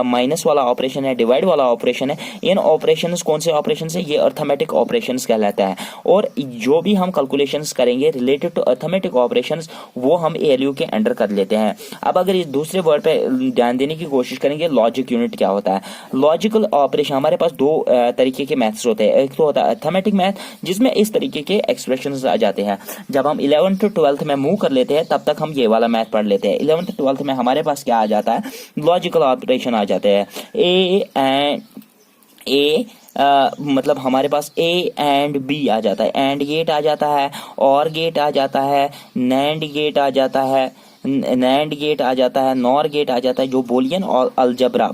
माइनस वाला ऑपरेशन है, डिवाइड वाला ऑपरेशन है। इन ऑपरेशंस कौन से ऑपरेशंस है, ये अर्थमेटिक ऑपरेशंस कहलाता है। और जो भी हम कैलकुलेशंस करेंगे रिलेटेड टू अर्थमेटिक ऑपरेशंस, वो हम ALU के अंडर कर लेते हैं। अब अगर इस दूसरे वर्ड पे ध्यान देने की कोशिश करेंगे, लॉजिक यूनिट क्या होता है। लॉजिकल ऑपरेशन, हमारे पास दो तरीके के मैथ्स होते हैं। एक तो होता है अर्थमेटिक मैथ, जिसमें इस तरीके के एक्सप्रेशंस आ जाते हैं। जब हम 11th 12th में मूव कर लेते हैं तब तक हम ये वाला मैथ पढ़ लेते हैं। 11th 12th में हमारे पास क्या आ जाता है, लॉजिकल ऑपरेशन आ जाते हैं। मतलब हमारे पास A एंड B आ जाता है, एंड गेट आ जाता है, और गेट आ जाता है, नैंड गेट आ जाता है, नैंड गेट आ जाता है, नॉर गेट आ जाता है। जो बोलियन और अलजबरा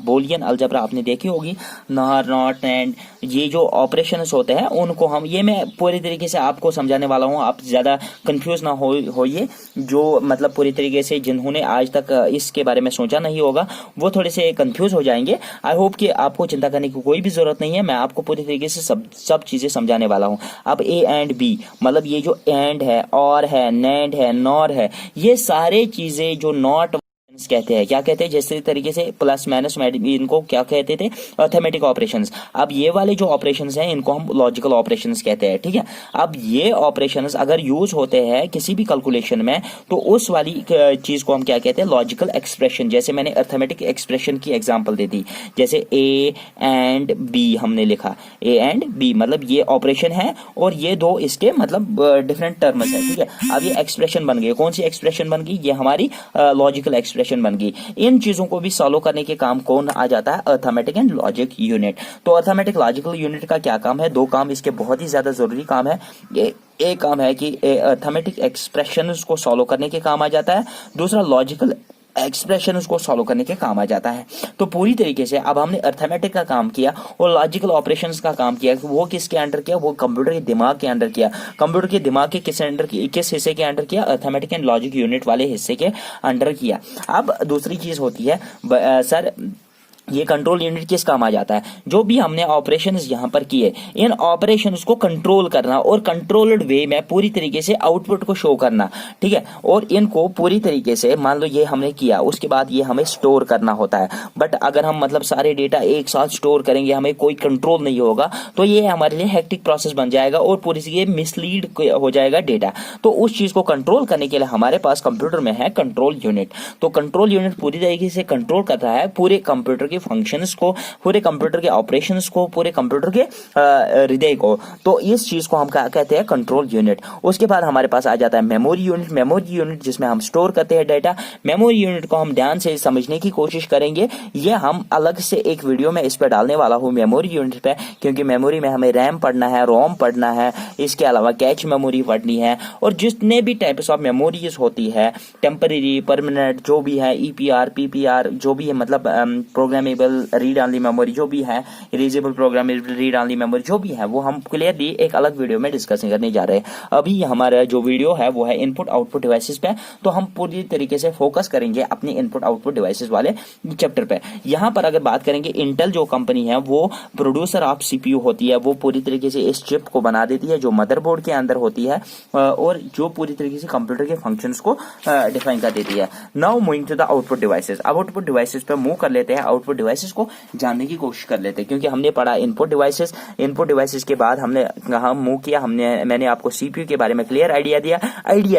आपने देखी होगी, नॉर, नॉट, एंड, ये जो ऑपरेशंस होते हैं उनको हम, ये मैं पूरी तरीके से आपको समझाने वाला हूँ, आप ज्यादा कंफ्यूज ना होइए। जो मतलब पूरी तरीके से जिन्होंने आज तक इसके बारे में सोचा नहीं होगा वो थोड़े से कंफ्यूज हो जाएंगे। आई होप कि आपको चिंता करने की कोई भी जरूरत नहीं है, मैं आपको पूरी तरीके से सब चीजें समझाने वाला हूँ। अब A एंड B, मतलब ये जो एंड है, और है, नैंड है, नॉर है, ये सारे चीजें जो नॉट कहते हैं, क्या कहते हैं, जैसे तरीके से प्लस माइनस इनको क्या कहते थे, अर्थमेटिक ऑपरेशंस। अब ये वाले जो ऑपरेशंस हैं इनको हम लॉजिकल ऑपरेशंस कहते हैं, ठीक है। अब ये ऑपरेशंस अगर यूज होते हैं किसी भी कैलकुलेशन में तो उस वाली चीज को हम क्या कहते हैं, लॉजिकल एक्सप्रेशन। जैसे मैंने अर्थमेटिक एक्सप्रेशन की एग्जांपल दे दी, जैसे ए एंड बी हमने लिखा, ए एंड बी मतलब ये ऑपरेशन है और ये दो इसके मतलब डिफरेंट टर्म्स है, ठीक है। अब ये एक्सप्रेशन बन गई, कौन सी एक्सप्रेशन बन गई, ये हमारी लॉजिकल एक्सप्रेशन बन गई। इन चीजों को भी सॉल्व करने के काम कौन आ जाता है, अर्थमेटिक एंड लॉजिक यूनिट। तो अर्थमेटिक लॉजिकल यूनिट का क्या काम है, दो काम इसके बहुत ही ज्यादा जरूरी काम है। एक काम है कि अर्थमेटिक एक्सप्रेशंस को सॉल्व करने के काम आ जाता है, दूसरा लॉजिकल एक्सप्रेशन उसको सॉल्व करने के काम आ जाता है। तो पूरी तरीके से अब हमने अर्थमेटिक का काम किया और लॉजिकल ऑपरेशंस का काम किया, वो किसके अंडर किया, वो कंप्यूटर के दिमाग के अंडर किया। कंप्यूटर के दिमाग के किस हिस्से के अंडर किया, अर्थमेटिक एंड लॉजिक यूनिट वाले हिस्से के अंडर किया। अब दूसरी चीज होती है सर ये कंट्रोल यूनिट किस काम आ जाता है, जो भी हमने ऑपरेशंस यहां पर किए इन ऑपरेशंस को कंट्रोल करना और कंट्रोल्ड वे में पूरी तरीके से आउटपुट को शो करना, ठीक है। और इनको पूरी तरीके से मान लो ये हमने किया, उसके बाद ये हमें स्टोर करना होता है। बट अगर हम मतलब सारे डेटा एक साथ स्टोर करेंगे, हमें कोई कंट्रोल नहीं होगा, तो ये हमारे लिए हेक्टिक प्रोसेस बन जाएगा और पूरी ये मिसलीड हो जाएगा डेटा। तो उस चीज को कंट्रोल करने के लिए हमारे पास कंप्यूटर में है कंट्रोल यूनिट। तो कंट्रोल यूनिट पूरी तरीके से कंट्रोल कर रहा है पूरे कंप्यूटर फंक्शंस को, पूरे कंप्यूटर के ऑपरेशंस को, पूरे कंप्यूटर के हृदय को। तो इस चीज को हम क्या कहते हैं, कंट्रोल यूनिट। उसके बाद हमारे पास आ जाता है मेमोरी यूनिट। मेमोरी यूनिट जिसमें हम स्टोर करते हैं डेटा। मेमोरी यूनिट को हम ध्यान से समझने की कोशिश करेंगे, ये हम अलग से एक वीडियो में इस पर डालने वाला हूं मेमोरी यूनिट पे, क्योंकि मेमोरी में हमें रैम पढ़ना है, रोम पढ़ना है, इसके अलावा कैच मेमोरी पढ़नी है, और जितने भी टाइप्स ऑफ मेमोरीज होती है, टेम्परेरी, परमानेंट जो भी है, ईपीआर, पीपीआर जो भी है, मतलब प्रोग्रामेबल रीड ऑनली मेमोरी जो भी है, erasable programmable read only memory जो भी है, वो हम क्लियरली एक अलग वीडियो में डिस्कस करने जा रहे हैं। अभी हमारा जो वीडियो है वो है इनपुट आउटपुट डिवाइसेस पे, तो हम पूरी तरीके से फोकस करेंगे अपनी इनपुट आउटपुट डिवाइसेस वाले चैप्टर पे। यहां पर अगर बात करेंगे, इंटेल जो कंपनी है वो प्रोड्यूसर ऑफ सीपीयू होती है, वो पूरी तरीके से इस चिप को बना देती है जो मदरबोर्ड के अंदर होती है और जो पूरी तरीके से कंप्यूटर के फंक्शंस को डिफाइन कर देती है। Now moving to the output devices. अब आउटपुट डिवाइसेस पे मूव कर लेते हैं, आउटपुट डिवाइसेस को जानने की कोशिश कर लेते हैं, क्योंकि हमने पढ़ा इनपुट डिवाइसेस। इनपुट डिवाइसेस के बाद हमने कहा मूव किया, मैंने आपको सीपीयू के बारे में क्लियर आइडिया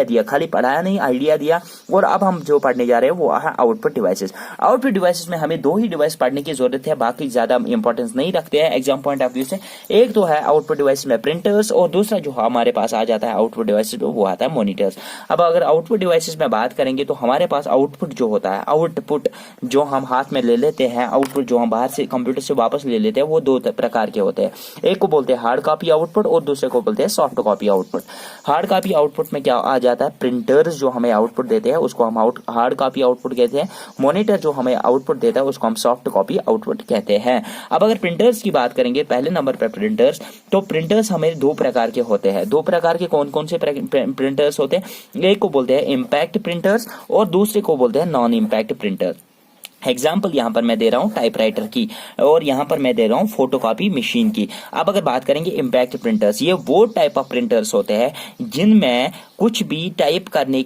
दिया, खाली पढ़ाया नहीं, आइडिया दिया। और अब हम जो पढ़ने जा रहे हैं वो है आउटपुट डिवाइसेस। आउटपुट डिवाइसेस में हमें दो ही डिवाइस पढ़ने की जरूरत है, बाकी ज्यादा इंपॉर्टेंस नहीं रखते हैं एग्जाम पॉइंट ऑफ व्यू से। एक तो है आउटपुट डिवाइस में प्रिंटर्स, और दूसरा जो हमारे पास आ जाता है आउटपुट डिवाइसेस में वो आता है मॉनिटर्स। अब अगर आउटपुट डिवाइसेस में बात करेंगे तो हमारे पास आउटपुट जो होता है, आउटपुट जो हम हाथ में ले लेते हैं, आउटपुट जो हम बाहर से कंप्यूटर से वापस ले लेते हैं, वो दो प्रकार के होते हैं। एक को बोलते हैं हार्ड कॉपी आउटपुट और दूसरे को बोलते हैं soft copy output. Hard copy output में क्या आ जाता है, प्रिंटर्स जो हमें आउटपुट देते हैं उसको हम हार्ड कॉपी आउटपुट कहते हैं। मॉनिटर जो हमें आउटपुट देता है उसको हम सॉफ्ट कॉपी आउटपुट कहते हैं। अब अगर प्रिंटर्स की बात करेंगे, पहले नंबर पर प्रिंटर्स, तो प्रिंटर्स हमें दो प्रकार के होते हैं। दो प्रकार के कौन कौन से प्रिंटर्स होते हैं, एक को बोलते हैं इम्पैक्ट प्रिंटर्स और दूसरे को बोलते हैं नॉन इम्पैक्ट प्रिंटर्स। एग्जाम्पल यहां पर मैं दे रहा हूं टाइपराइटर की और यहां पर मैं दे रहा हूं फोटोकॉपी मशीन की। अब अगर बात करेंगे इम्पैक्ट प्रिंटर्स, ये वो टाइप ऑफ प्रिंटर्स होते हैं जिनमें कुछ भी टाइप करने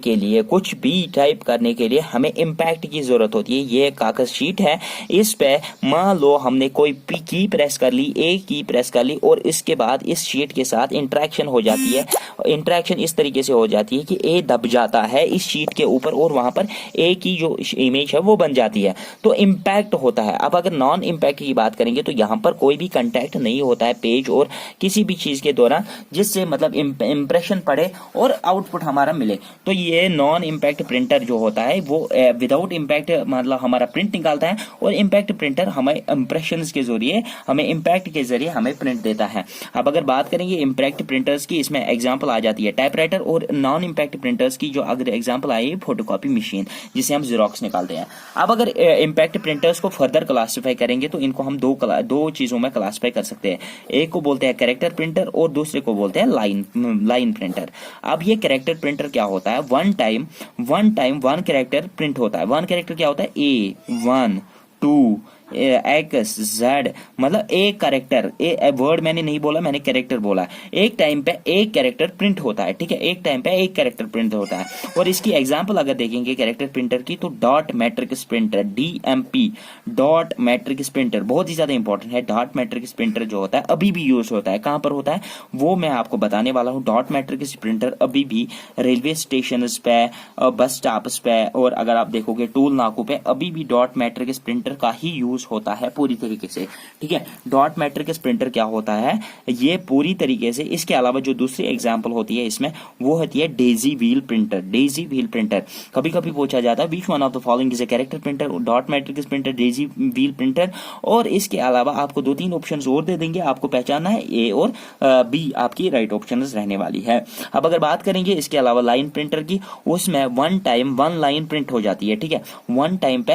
के लिए हमें इम्पैक्ट की जरूरत होती है। ये कागज शीट है, इस पे मान लो हमने कोई की प्रेस कर ली, ए की प्रेस कर ली और इसके बाद इस शीट के साथ इंटरेक्शन हो जाती है। इंटरेक्शन इस तरीके से हो जाती है कि ए दब जाता है इस शीट के ऊपर और वहां पर ए की जो इमेज है वो बन जाती है, तो इम्पैक्ट होता है। अब अगर नॉन इम्पैक्ट की बात करेंगे तो यहाँ पर कोई भी कंटैक्ट नहीं होता है पेज और किसी भी चीज के दौरान, जिससे मतलब इंप्रेशन पड़े और आउटपुट हमारा मिले। तो ये नॉन इम्पैक्ट प्रिंटर जो होता है वो विदाउट इम्पैक्ट मतलब हमारा प्रिंट निकालता है, और इम्पैक्ट प्रिंटर हमें इंप्रेशंस के जरिए, हमें इम्पैक्ट के जरिए हमें प्रिंट देता है। अब अगर बात करेंगे इम्पैक्ट प्रिंटर्स की, इसमें एग्जांपल आ जाती है टाइपराइटर, और नॉन इम्पैक्ट प्रिंटर्स की जो अगर एग्जांपल आई है फोटोकॉपी मशीन, जिसे हम जेरोक्स निकालते हैं। अब अगर इम्पैक्ट प्रिंटर्स को फर्दर क्लासिफाई करेंगे तो इनको हम दो चीजों में क्लासिफाई कर सकते हैं। एक को बोलते हैं कैरेक्टर प्रिंटर और दूसरे को बोलते हैं लाइन प्रिंटर। अब ये कैरेक्टर प्रिंटर क्या होता है, one time one character print होता है। वन कैरेक्टर क्या होता है, A1 2 एक्स जेड, मतलब एक कैरेक्टर, वर्ड मैंने नहीं बोला, मैंने कैरेक्टर बोला, एक टाइम पे एक कैरेक्टर प्रिंट होता है, ठीक है, एक टाइम पे एक कैरेक्टर प्रिंट होता है। और इसकी एग्जांपल अगर देखेंगे कैरेक्टर प्रिंटर की, तो dot matrix printer, DMP, dot matrix printer बहुत ही ज्यादा इंपॉर्टेंट है। डॉट मैट्रिक्स प्रिंटर जो होता है अभी भी यूज होता है, कहां पर होता है वो मैं आपको बताने वाला हूं। डॉट मैट्रिक्स प्रिंटर अभी भी रेलवे स्टेशन पे, बस स्टॉप पे, और अगर आप देखोगे टोल नाकों पे, अभी भी डॉट मैट्रिक्स प्रिंटर का ही यूज होता है पूरी तरीके से, ठीक है। डॉट मैट्रिक्स प्रिंटर क्या होता है ये पूरी तरीके से। इसके अलावा जो दूसरी एग्जांपल होती है इसमें, वो होती है Daisy wheel printer. Daisy wheel printer कभी कभी पूछा जाता है which one of the following is a character printer, dot matrix printer, Daisy wheel printer. और इसके अलावा आपको 2-3 ऑप्शंस और दे देंगे, आपको पहचानना है, ए और बी आपकी राइट ऑप्शंस रहने वाली है। अब अगर बात करेंगे इसके अलावा लाइन प्रिंटर की, उसमें one time one line print हो जाती है, ठीक है, वन टाइम पे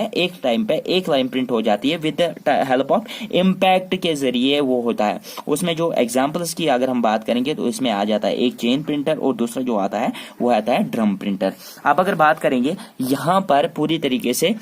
एक लाइन प्रिंट हो जाती है with the help of impact के जरिए वो होता है। उसमें जो एग्जांपल्स की अगर हम बात करेंगे तो इसमें आ जाता है एक चेन प्रिंटर, और दूसरा जो आता है वो आता है ड्रम प्रिंटर। अब अगर बात करेंगे यहां पर पूरी तरीके से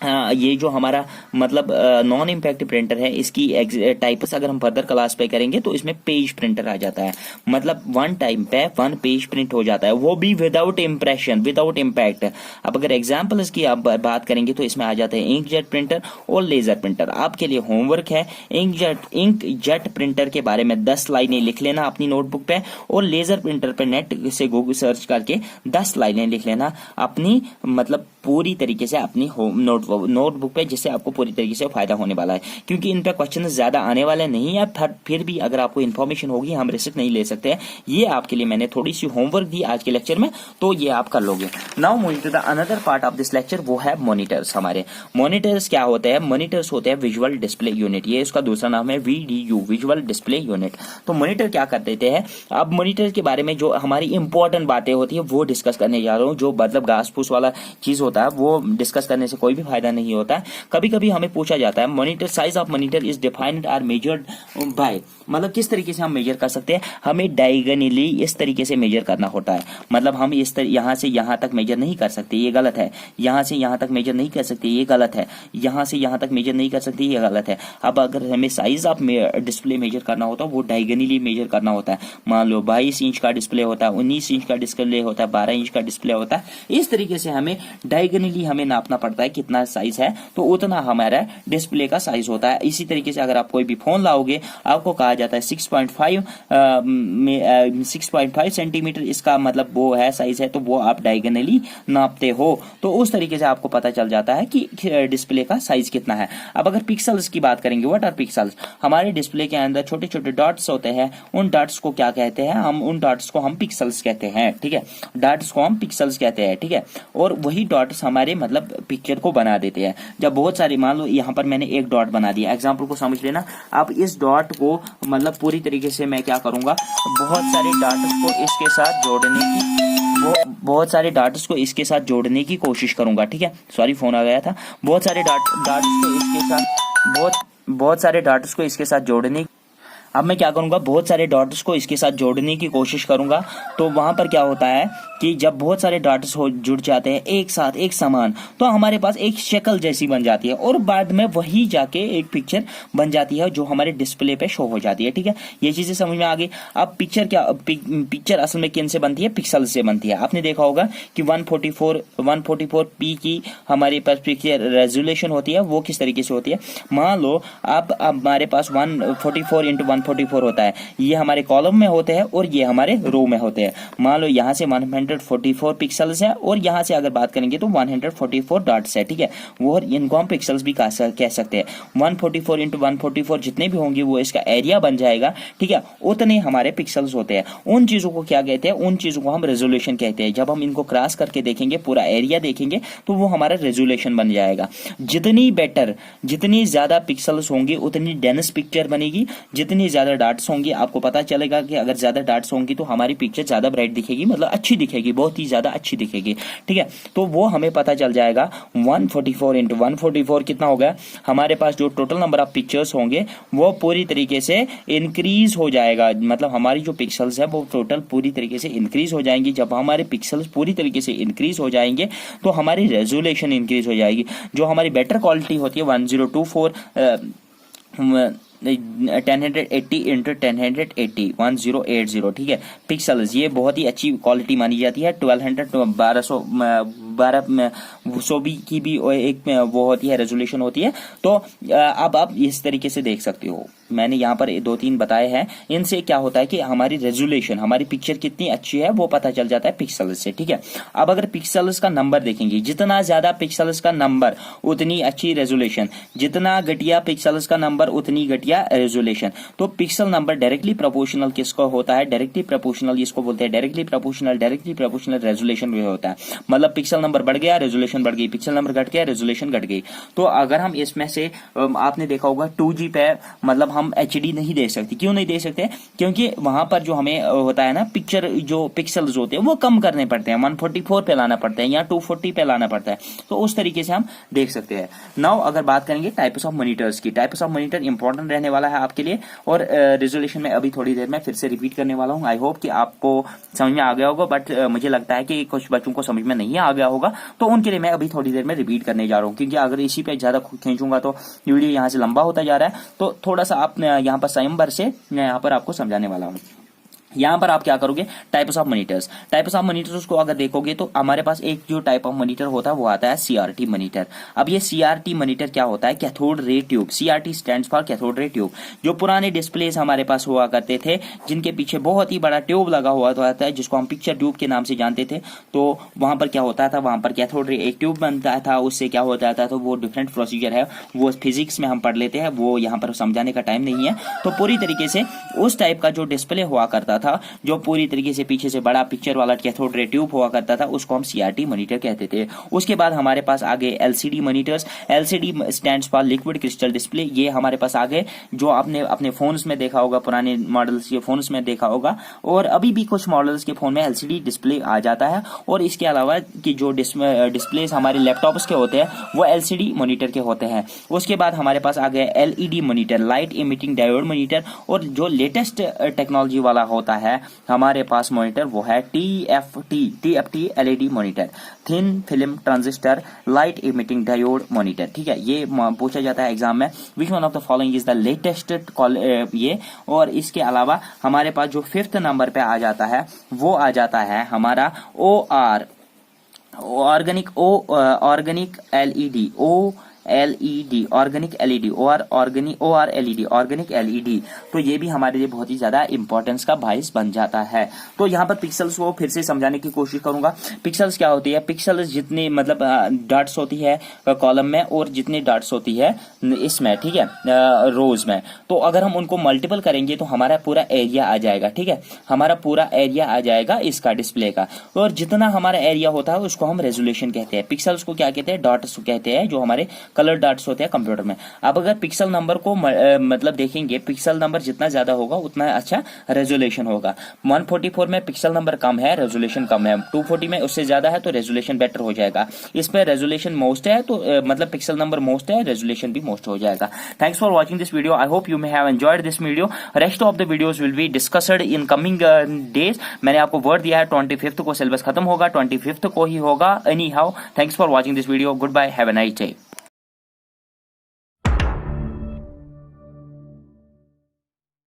ये जो हमारा मतलब नॉन इम्पैक्ट प्रिंटर है, इसकी टाइप्स अगर हम फर्दर क्लास पे करेंगे तो इसमें पेज प्रिंटर आ जाता है, मतलब वन टाइम पे वन पेज प्रिंट हो जाता है, वो भी विदाउट इम्प्रेशन, विदाउट इम्पैक्ट। अब अगर एग्जांपल इसकी आप बात करेंगे तो इसमें आ जाता है इंकजेट प्रिंटर और लेजर प्रिंटर। आपके लिए होमवर्क है, इंकजेट प्रिंटर के बारे में 10 लाइनें लिख लेना अपनी नोटबुक पे, और लेजर प्रिंटर पे नेट से गूगल सर्च करके 10 लाइनें लिख लेना अपनी, मतलब पूरी तरीके से अपनी नोटबुक पे, जिससे आपको पूरी तरीके से फायदा होने वाला है, क्योंकि इन पे क्वेश्चन ज्यादा आने वाले नहीं है। फिर भी अगर आपको इन्फॉर्मेशन होगी, हम रिस्क नहीं ले सकते हैं, ये आपके लिए मैंने थोड़ी सी होमवर्क दी आज के लेक्चर में, तो ये आप कर लोगे। Now moving to the another part of this lecture, वो है मॉनिटर्स। हमारे मॉनिटर्स क्या होते हैं? मॉनिटर्स होते हैं विजुअल डिस्प्ले यूनिट, ये इसका दूसरा नाम है VDU, विजुअल डिस्प्ले यूनिट। तो मॉनिटर क्या कर देते हैं? अब मॉनिटर के बारे में जो हमारी इंपॉर्टेंट बातें होती है वो डिस्कस करने जा रहा हूँ। जो मतलब घास फूस वाला चीज होता है वो डिस्कस करने से कोई भी फायदा नहीं होता है। कभी कभी हमें पूछा जाता है monitor size of monitor is defined or measured by, मतलब किस तरीके से हम मेजर कर सकते हैं? हमें डायगोनली इस तरीके से मेजर करना होता है, मतलब हम इस यहाँ से यहाँ तक मेजर नहीं कर सकते, ये गलत है। यहाँ से यहाँ तक मेजर नहीं कर सकते, ये गलत है। यहाँ से यहाँ तक मेजर नहीं कर सकते, ये गलत है। अब अगर हमें साइज ऑफ डिस्प्ले मेजर करना होता है वो डायगोनली मेजर करना होता है। मान लो 22 इंच का डिस्प्ले होता है, 19 इंच का डिस्प्ले होता है, 12 इंच का डिस्प्ले होता है। इस तरीके से हमें डायगोनली हमें नापना पड़ता है कितना साइज है, तो उतना हमारा डिस्प्ले का साइज होता है। इसी तरीके से अगर आप कोई भी फोन लाओगे, आपको कहा जाता है 6.5 सेंटीमीटर इसका मतलब वो है साइज है, तो वो आप डायगोनली नापते हो, तो उस तरीके से आपको पता चल जाता है कि डिस्प्ले का साइज कितना है। अब अगर पिक्सल्स की बात करेंगे, व्हाट आर पिक्सल्स? हमारे डिस्प्ले के अंदर छोटे छोटे डॉट्स होते हैं, उन डॉट्स को क्या कहते हैं? उन डॉट्स को हम पिक्सल्स कहते हैं, ठीक है, डॉट्स को हम पिक्सल्स कहते हैं, ठीक है। और वही डॉट्स हमारे मतलब पिक्चर को बना देते हैं। जब बहुत सारी, मान लो यहाँ पर मैंने एक डॉट बना दिया, एग्जाम्पल को समझ लेना। अब इस डॉट को मतलब पूरी तरीके से मैं क्या करूंगा, बहुत सारे डॉट्स को इसके साथ जोड़ने की कोशिश करूंगा, ठीक है। सॉरी फोन आ गया था। बहुत सारे डॉट्स को इसके साथ जोड़ने, अब मैं क्या करूंगा, बहुत सारे डॉट्स को इसके साथ जोड़ने की कोशिश करूंगा। तो वहां पर क्या होता है कि जब बहुत सारे डॉट्स जुड़ जाते हैं एक साथ एक समान, तो हमारे पास एक शक्ल जैसी बन जाती है, और बाद में वही जाके एक पिक्चर बन जाती है जो हमारे डिस्प्ले पे शो हो जाती है, ठीक है। ये चीजें समझ में आ गई। अब पिक्चर असल में किन से बनती है? पिक्सल से बनती है। आपने देखा होगा कि 144p की हमारे पास पिक्चर रेजोल्यूशन होती है, वो किस तरीके से होती है? मान लो अब हमारे पास 144x144 होता है, ये हमारे कॉलम में होते हैं और ये हमारे रो में होते हैं। मान लो यहाँ से 144 पिक्सल्स है, और यहाँ से अगर बात करेंगे तो 144 डॉट्स है, ठीक है। वो इनको हम पिक्सल्स भी कह सकते हैं। 144x144 जितने भी होंगे वो इसका एरिया बन जाएगा, ठीक है। उतने हमारे पिक्सल्स होते हैं। उन चीजों को क्या कहते हैं? उन चीजों को हम रेजोल्यूशन कहते हैं। जब हम इनको क्रॉस करके देखेंगे, पूरा एरिया देखेंगे, तो वो हमारा रेजोल्यूशन बन जितनी ज्यादा पिक्सल्स होंगे उतनी डेंस पिक्चर बनेगी, जितनी ज्यादा डॉट्स होंगे आपको पता चलेगा कि अगर ज्यादा डॉट्स होंगी तो हमारी पिक्चर ज्यादा ब्राइट दिखेगी, मतलब अच्छी दिखेगी, बहुत ही ज्यादा अच्छी दिखेगी। ठीक है, तो वो हमें पता चल जाएगा 144 इंटू 144 कितना होगा, हमारे पास जो टोटल नंबर ऑफ पिक्चर्स होंगे वो पूरी तरीके से इंक्रीज हो जाएगा, मतलब हमारी जो पिक्सल्स है वो टोटल पूरी तरीके से इंक्रीज हो जाएंगी। जब हमारे पिक्सल्स पूरी तरीके से इंक्रीज हो जाएंगे तो हमारी रेजोल्यूशन इंक्रीज हो जाएगी, जो हमारी बेटर क्वालिटी होती है 1024 1080 इंटू 1080 1080, ठीक है, पिक्सल्स, ये बहुत ही अच्छी क्वालिटी मानी जाती है। 1200 1200 की भी एक वो होती है, रेजोल्यूशन होती है। तो अब आप इस तरीके से देख सकते हो, मैंने यहाँ पर 2-3 बताए हैं, इनसे क्या होता है कि हमारी रेजोल्यूशन, हमारी पिक्चर कितनी अच्छी है वो पता चल जाता है पिक्सल्स से। ठीक है, अब अगर पिक्सल्स का नंबर देखेंगे, जितना ज्यादा पिक्सल्स का नंबर उतनी अच्छी रेजोल्यूशन, जितना घटिया पिक्सल्स का नंबर उतनी घटिया रेजोल्यूशन। तो पिक्सल नंबर डायरेक्टली प्रोपोर्शनल किसको होता है, डायरेक्टली प्रोपोर्शनल इसको बोलते हैं, डायरेक्टली प्रोपोर्शनल रेजोल्यूशन भी होता है, मतलब पिक्सल नंबर बढ़ गया रेजोल्यूशन बढ़ गई, पिक्सल नंबर घट गया रेजोल्यूशन घट गई। तो अगर हम इसमें से आपने देखा होगा 2G पे मतलब हम HD नहीं दे सकते, क्यों नहीं दे सकते, क्योंकि वहां पर जो हमें होता है ना, पिक्चर जो पिक्सल्स होते हैं वो कम करने पड़ते हैं, 144 पे लाना पड़ता है या 240 पे लाना पड़ता है, तो उस तरीके से हम देख सकते हैं। नाउ अगर बात करेंगे टाइप्स ऑफ मॉनिटर्स की, टाइप्स ऑफ मॉनिटर इंपॉर्टेंट रहने वाला है आपके लिए, और रेजोल्यूशन में अभी थोड़ी देर में फिर से रिपीट करने वाला हूं। आई होप कि आपको समझ में आ गया होगा, बट मुझे लगता है कि कुछ बच्चों को समझ में नहीं आ गया होगा, तो उनके लिए मैं अभी थोड़ी देर में रिपीट करने जा रहा हूं, क्योंकि अगर इसी पे ज्यादा खींचूंगा तो वीडियो यहाँ से लंबा होता जा रहा है। तो थोड़ा सा आप यहाँ पर संयम से मैं यहाँ पर आपको समझाने वाला हूँ। यहाँ पर आप क्या करोगे, types of monitors, types of monitors को अगर देखोगे तो हमारे पास एक जो टाइप ऑफ मॉनिटर होता है वो आता है CRT मॉनिटर। अब ये CRT मॉनिटर क्या होता है, cathode ray tube, CRT stands for cathode ray tube. जो पुराने डिस्प्लेस हमारे पास हुआ करते थे जिनके पीछे बहुत ही बड़ा ट्यूब लगा हुआ होता है, जिसको हम पिक्चर ट्यूब के नाम से जानते थे, तो वहां पर क्या होता था, वहां पर कैथोड रे एक ट्यूब बनता था, उससे क्या होता था, तो वो डिफरेंट प्रोसीजर है, वो फिजिक्स में हम पढ़ लेते हैं, वो यहाँ पर समझाने का टाइम नहीं है। तो पूरी तरीके से उस टाइप का जो डिस्प्ले हुआ करता था, जो पूरी तरीके से पीछे से बड़ा पिक्चर वाला कैथोड रे ट्यूब हुआ करता था, उसको हम CRT मॉनिटर कहते थे। उसके बाद हमारे पास आगे LCD monitors, LCD stands for liquid crystal display, ये हमारे पास आगे जो आपने अपने फोन्स में देखा होगा, पुराने मॉडल्स के फोन्स में देखा होगा, और अभी भी कुछ मॉडल्स के फोन में LCD डिस्प्ले आ जाता है। और इसके अलावा कि जो डिस्प्ले हमारे लैपटॉप्स के होते हैं वो LCD मॉनिटर के होते हैं। उसके बाद हमारे पास आ गया LED monitor, light emitting diode monitor, और जो लेटेस्ट टेक्नोलॉजी वाला होता है हमारे पास मॉनिटर वो है TFT LED monitor, thin film transistor light emitting diode monitor. ठीक है, ये पूछा जाता है एग्जाम में, which one of the following is the latest ये। और इसके अलावा हमारे पास जो 5th नंबर पे आ जाता है वो आ जाता है हमारा ऑर्गेनिक LED। तो ये भी हमारे लिए बहुत ही ज्यादा इंपॉर्टेंस का बाइस बन जाता है। तो यहाँ पर पिक्सल्स को फिर से समझाने की कोशिश करूंगा। पिक्सल्स क्या होती है, पिक्सल्स जितने मतलब डॉट्स होती है कॉलम में और जितने डॉट्स होती है इसमें, ठीक है, रोज में, तो अगर हम उनको मल्टीपल करेंगे तो हमारा पूरा एरिया आ जाएगा। ठीक है, हमारा पूरा एरिया आ जाएगा इसका डिस्प्ले का, और जितना हमारा एरिया होता है उसको हम रेजोल्यूशन कहते हैं। पिक्सल्स को क्या कहते हैं, डॉट्स कहते हैं, जो हमारे कलर डॉट्स होते हैं कंप्यूटर में। अब अगर पिक्सल नंबर को मतलब देखेंगे, पिक्सल नंबर जितना ज्यादा होगा उतना अच्छा रेजोल्यूशन होगा। 144 में पिक्सल नंबर कम है, रेजोल्यूशन कम है, 240 में उससे ज्यादा है तो रेजोल्यूशन बेटर हो जाएगा। इस पे रेजोल्यूशन मोस्ट है तो मतलब पिक्सल नंबर मोस्ट है, रेजोल्यूशन भी मोस्ट हो जाएगा। Thanks for watching this video, I hope you may have enjoyed this video. Rest of the videos will be discussed in coming days. मैंने आपको वर्ड दिया है 25th को सिलेबस खत्म होगा, 25th को ही होगा anyhow. Thanks for watching this video, goodbye, have a nice day.